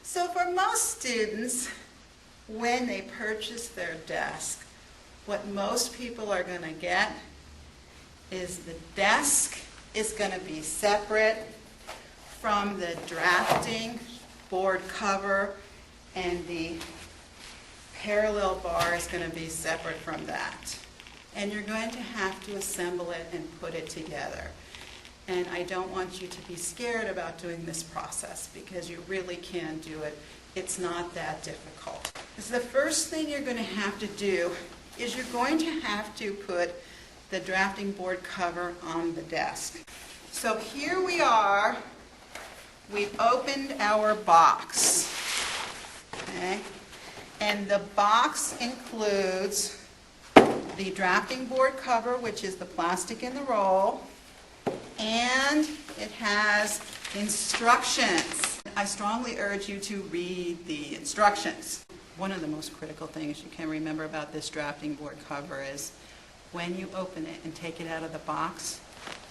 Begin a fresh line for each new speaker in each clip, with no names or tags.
So for most students, when they purchase their desk, what most people are going to get is the desk is going to be separate from the drafting board cover, and the parallel bar is going to be separate from that. And you're going to have to assemble it and put it together. And I don't want you to be scared about doing this process, because you really can do it. It's not that difficult. So the first thing you're going to have to do is you're going to have to put the drafting board cover on the desk. So here we are. We've opened our box. Okay? And the box includes the drafting board cover, which is the plastic in the roll, and it has instructions. I strongly urge you to read the instructions. One of the most critical things you can remember about this drafting board cover is when you open it and take it out of the box,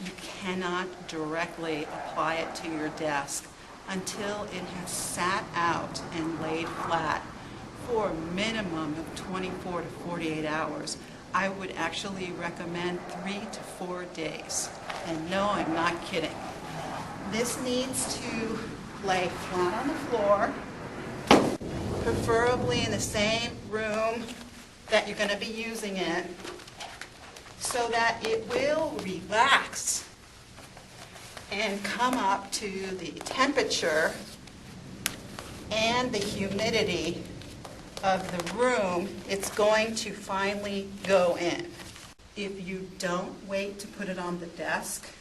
you cannot directly apply it to your desk until it has sat out and laid flat for a minimum of 24 to 48 hours. I would actually recommend 3 to 4 days. And no, I'm not kidding. This needs to lay flat on the floor, preferably in the same room that you're going to be using it, so that it will relax and come up to the temperature and the humidity of the room it's going to finally go in. If you don't wait to put it on the desk,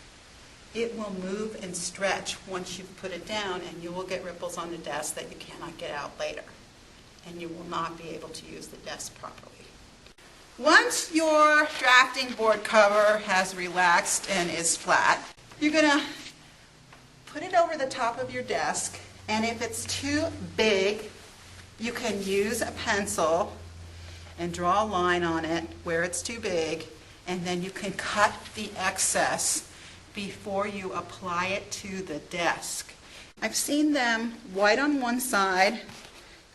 it will move and stretch once you've put it down, and you will get ripples on the desk that you cannot get out later, and you will not be able to use the desk properly. Once your drafting board cover has relaxed and is flat, you're going to put it over the top of your desk, and if it's too big, you can use a pencil and draw a line on it where it's too big, and then you can cut the excess before you apply it to the desk. I've seen them white on one side,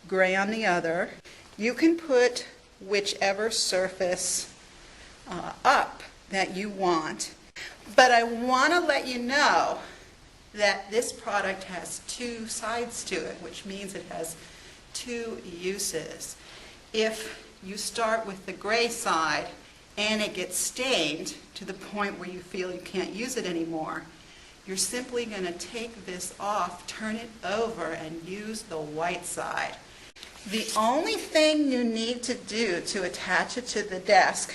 gray on the other. You can put whichever surface up that you want, but I want to let you know that this product has 2 sides to it, which means it has 2 uses. If you start with the gray side and it gets stained to the point where you feel you can't use it anymore, you're simply going to take this off, turn it over, and use the white side. The only thing you need to do to attach it to the desk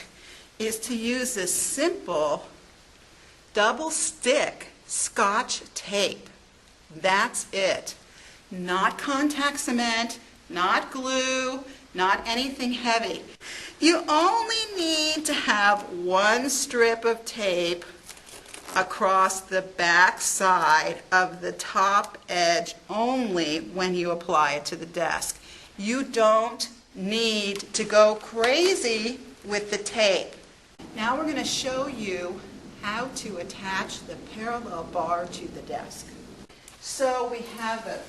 is to use this simple double stick Scotch tape. That's it. Not contact cement, not glue, not anything heavy. You only need to have 1 strip of tape across the back side of the top edge only when you apply it to the desk. You don't need to go crazy with the tape. Now we're going to show you how to attach the parallel bar to the desk. So we have a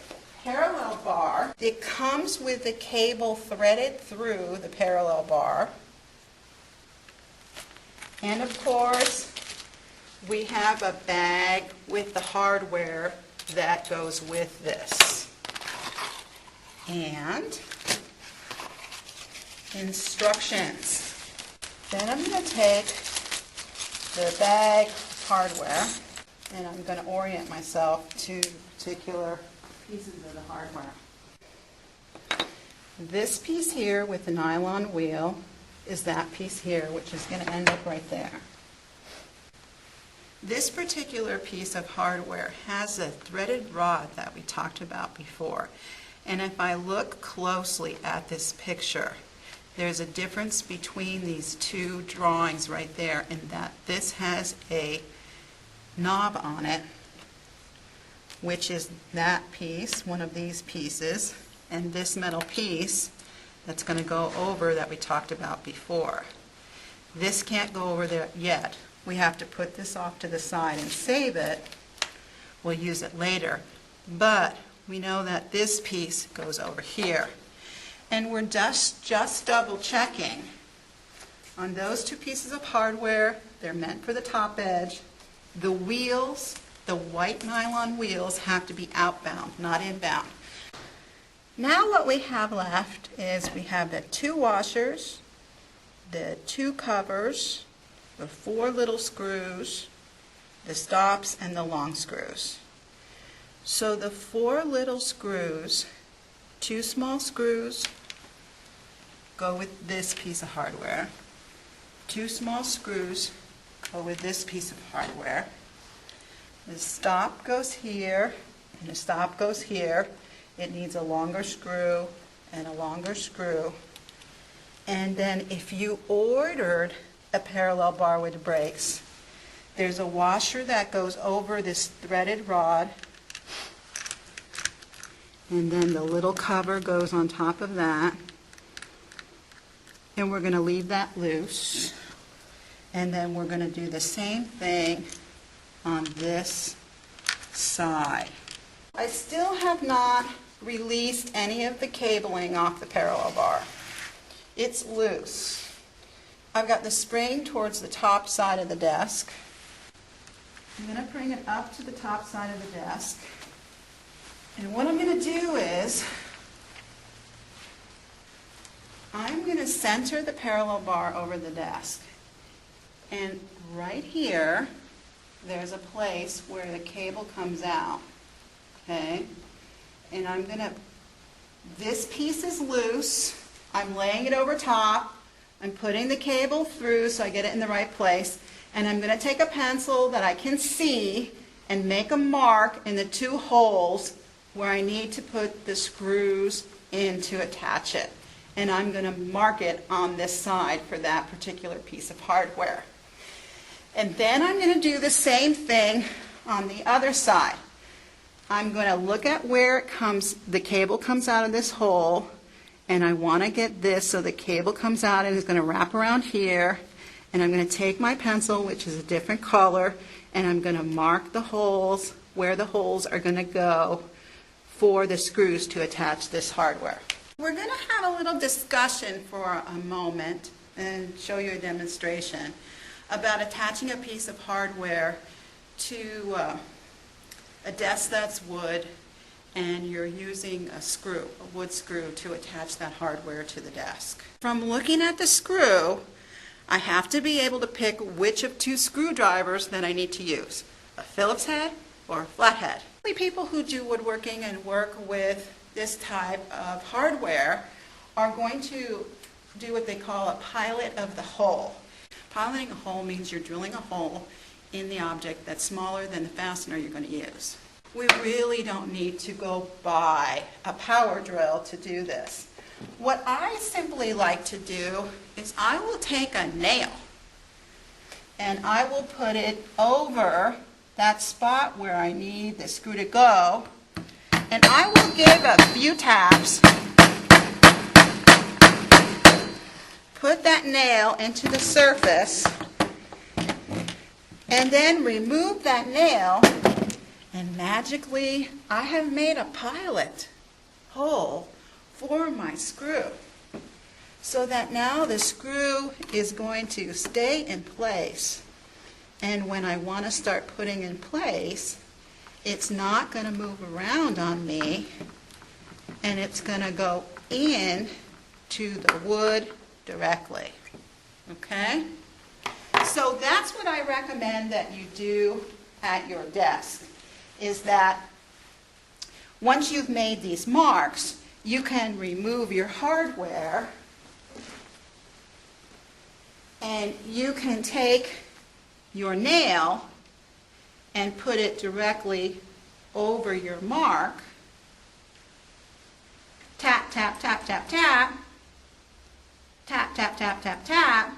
parallel bar. It comes with the cable threaded through the parallel bar. And of course, we have a bag with the hardware that goes with this. And instructions. Then I'm going to take the bag of hardware and I'm going to orient myself to particular pieces of the hardware. This piece here with the nylon wheel is that piece here, which is going to end up right there. This particular piece of hardware has a threaded rod that we talked about before. And if I look closely at this picture, there's a difference between these 2 drawings right there, in that this has a knob on it, which is that piece, one of these pieces, and this metal piece that's going to go over that we talked about before. This can't go over there yet. We have to put this off to the side and save it. We'll use it later. But we know that this piece goes over here. And we're just double checking on those two pieces of hardware. They're meant for the top edge. The wheels, the white nylon wheels, have to be outbound, not inbound. Now what we have left is we have the 2 washers, the 2 covers, the 4 little screws, the stops, and the long screws. So the 4 little screws, 2 small screws go with this piece of hardware. 2 small screws go with this piece of hardware. The stop goes here, and the stop goes here. It needs a longer screw and a longer screw. And then if you ordered a parallel bar with brakes, there's a washer that goes over this threaded rod, and then the little cover goes on top of that. And we're going to leave that loose. And then we're going to do the same thing on this side. I still have not released any of the cabling off the parallel bar. It's loose. I've got the spring towards the top side of the desk. I'm going to bring it up to the top side of the desk. And what I'm going to do is I'm going to center the parallel bar over the desk. And right here, there's a place where the cable comes out. Okay? And I'm going to, this piece is loose. I'm laying it over top. I'm putting the cable through so I get it in the right place. And I'm going to take a pencil that I can see and make a mark in the 2 holes where I need to put the screws in to attach it. And I'm going to mark it on this side for that particular piece of hardware. And then I'm going to do the same thing on the other side. I'm going to look at where it comes, the cable comes out of this hole, and I want to get this so the cable comes out and it's going to wrap around here. And I'm going to take my pencil, which is a different color, and I'm going to mark the holes where the holes are going to go for the screws to attach this hardware. We're going to have a little discussion for a moment and show you a demonstration about attaching a piece of hardware to a desk that's wood, and you're using a screw, a wood screw, to attach that hardware to the desk. From looking at the screw, I have to be able to pick which of 2 screwdrivers that I need to use, a Phillips head or a flathead. People who do woodworking and work with this type of hardware are going to do what they call a pilot of the hole. Piloting a hole means you're drilling a hole in the object that's smaller than the fastener you're going to use. We really don't need to go buy a power drill to do this. What I simply like to do is I will take a nail and I will put it over that spot where I need the screw to go, and I will give a few taps, put that nail into the surface, and then remove that nail, and magically I have made a pilot hole for my screw, so that now the screw is going to stay in place, and when I want to start putting in place, it's not going to move around on me, and it's going to go in to the wood directly. Okay? So that's what I recommend that you do at your desk, is that once you've made these marks, you can remove your hardware and you can take your nail and put it directly over your mark. Tap, tap, tap, tap, tap. Tap, tap, tap, tap, tap.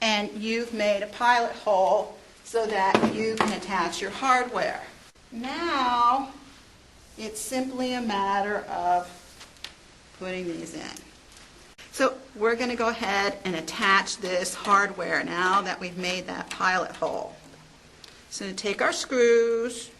And you've made a pilot hole so that you can attach your hardware. Now, it's simply a matter of putting these in. So we're going to go ahead and attach this hardware now that we've made that pilot hole. So take our screws,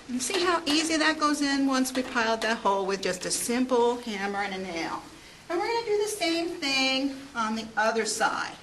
And see how easy that goes in once we piled that hole with just a simple hammer and a nail. And we're going to do the same thing on the other side.